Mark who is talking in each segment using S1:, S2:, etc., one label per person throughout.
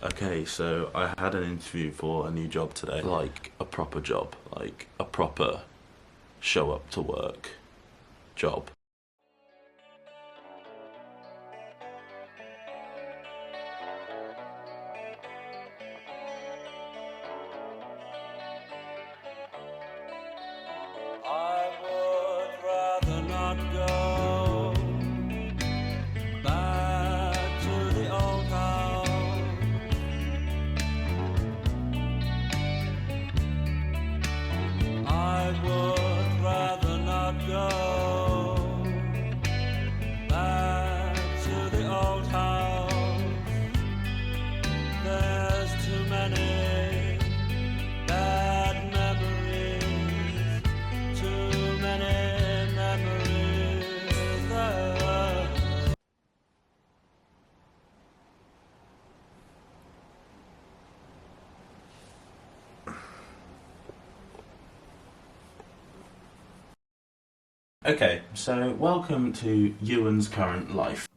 S1: Okay, so I had an interview for a new job today. Like a proper job. Like a proper show up to work job.
S2: I would rather not go back to the old house. I would rather not go back to the old house. There's too many bad memories, too many memories there.
S1: Okay, so welcome to Ewan's current life.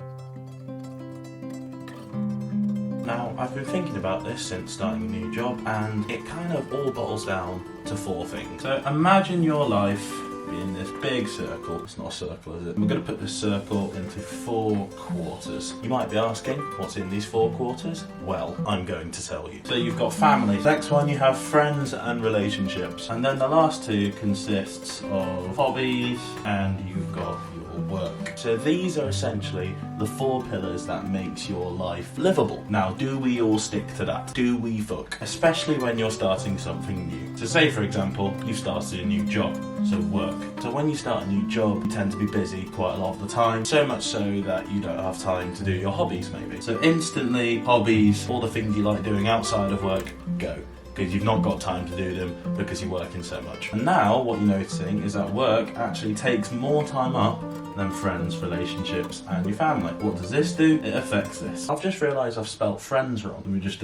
S1: Now, I've been thinking about this since starting a new job, and it kind of all boils down to four things. So imagine your life being this big circle. It's not a circle, is it? We're going to put this circle into 4 quarters. You might be asking, what's in these 4 quarters? Well, I'm going to tell you. So you've got family. Next one, you have friends and relationships. And then the last 2 consists of hobbies, and you've got your work. So these are essentially the 4 pillars that makes your life livable. Now, do we all stick to that? Do we fuck? Especially when you're starting something new. So say, for example, you started a new job, so work. So when you start a new job, you tend to be busy quite a lot of the time, so much so that you don't have time to do your hobbies maybe. So instantly, hobbies, all the things you like doing outside of work, go. Because you've not got time to do them because you're working so much. And now what you're noticing is that work actually takes more time up than friends, relationships and your family. What does this do? It affects this. I've just realised I've spelt friends wrong. Let me just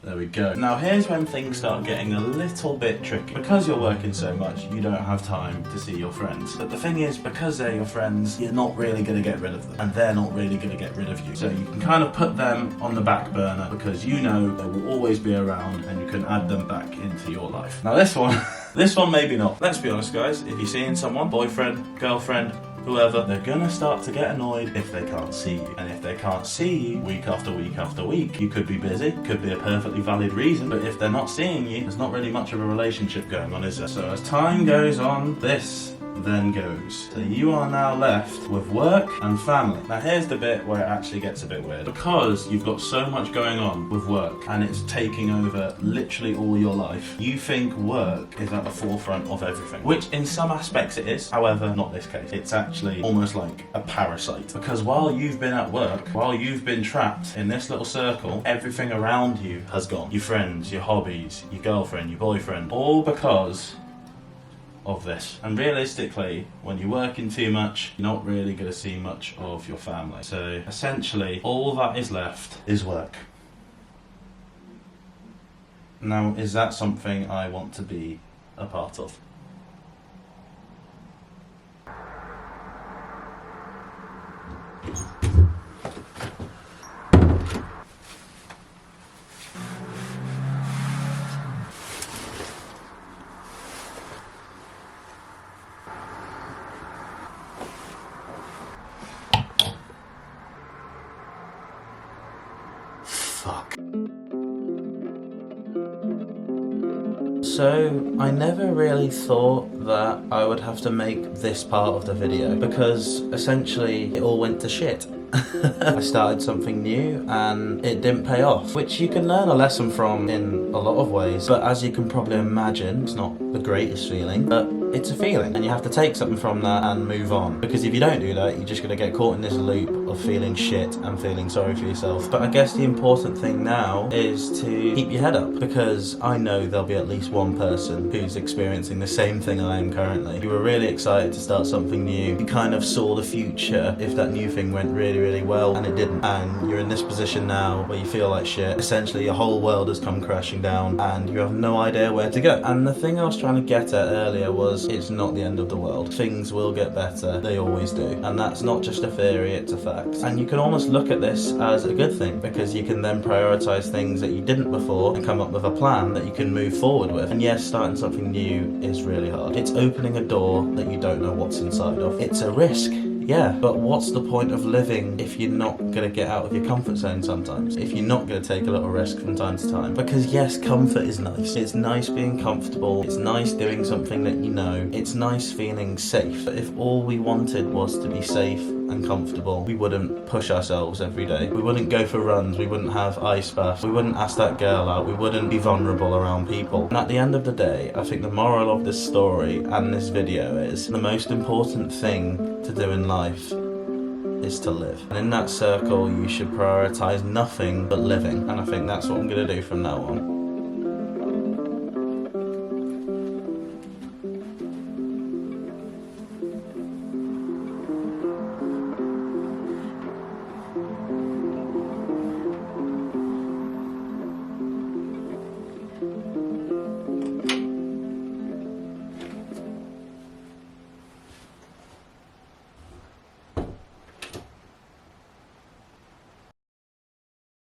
S1: there we go. Now here's when things start getting a little bit tricky. Because you're working so much, you don't have time to see your friends. But the thing is, because they're your friends, you're not really going to get rid of them. And they're not really going to get rid of you. So you can kind of put them on the back burner because you know they will always be around and you can add them back into your life. Now this one, this one maybe not. Let's be honest guys, if you're seeing someone, boyfriend, girlfriend, whoever, they're gonna start to get annoyed if they can't see you. And if they can't see you week after week after week, you could be busy, could be a perfectly valid reason, but if they're not seeing you, there's not really much of a relationship going on, is there? So as time goes on, this then goes. So you are now left with work and family. Now here's the bit where it actually gets a bit weird. Because you've got so much going on with work and it's taking over literally all your life, you think work is at the forefront of everything. Which in some aspects it is, however, not this case. It's actually almost like a parasite. Because while you've been at work, while you've been trapped in this little circle, everything around you has gone. Your friends, your hobbies, your girlfriend, your boyfriend, all because of this. And realistically, when you're working too much, you're not really going to see much of your family. So essentially, all that is left is work. Now, is that something I want to be a part of? Fuck. So, I never really thought that I would have to make this part of the video because essentially it all went to shit. I started something new and it didn't pay off, which you can learn a lesson from in a lot of ways, but as you can probably imagine, it's not the greatest feeling, but it's a feeling and you have to take something from that and move on, because if you don't do that, you're just going to get caught in this loop of feeling shit and feeling sorry for yourself. But I guess the important thing now is to keep your head up, because I know there'll be at least one person who's experiencing the same thing I am currently. You were really excited to start something new, you kind of saw the future if that new thing went really well and it didn't, and you're in this position now where you feel like shit. Essentially your whole world has come crashing down and you have no idea where to go. And the thing I was trying to get at earlier was does, it's not the end of the world. Things will get better, they always do. And that's not just a theory, it's a fact. And you can almost look at this as a good thing, because you can then prioritise things that you didn't before and come up with a plan that you can move forward with. And yes, starting something new is really hard. It's opening a door that you don't know what's inside of. It's a risk. Yeah, but what's the point of living if you're not going to get out of your comfort zone sometimes? If you're not going to take a little risk from time to time? Because yes, comfort is nice. It's nice being comfortable. It's nice doing something that you know. It's nice feeling safe. But if all we wanted was to be safe and comfortable, we wouldn't push ourselves every day. We wouldn't go for runs. We wouldn't have ice baths. We wouldn't ask that girl out. We wouldn't be vulnerable around people. And at the end of the day, I think the moral of this story and this video is the most important thing to do in life is to live. And in that circle, you should prioritise nothing but living. And I think that's what I'm going to do from now on.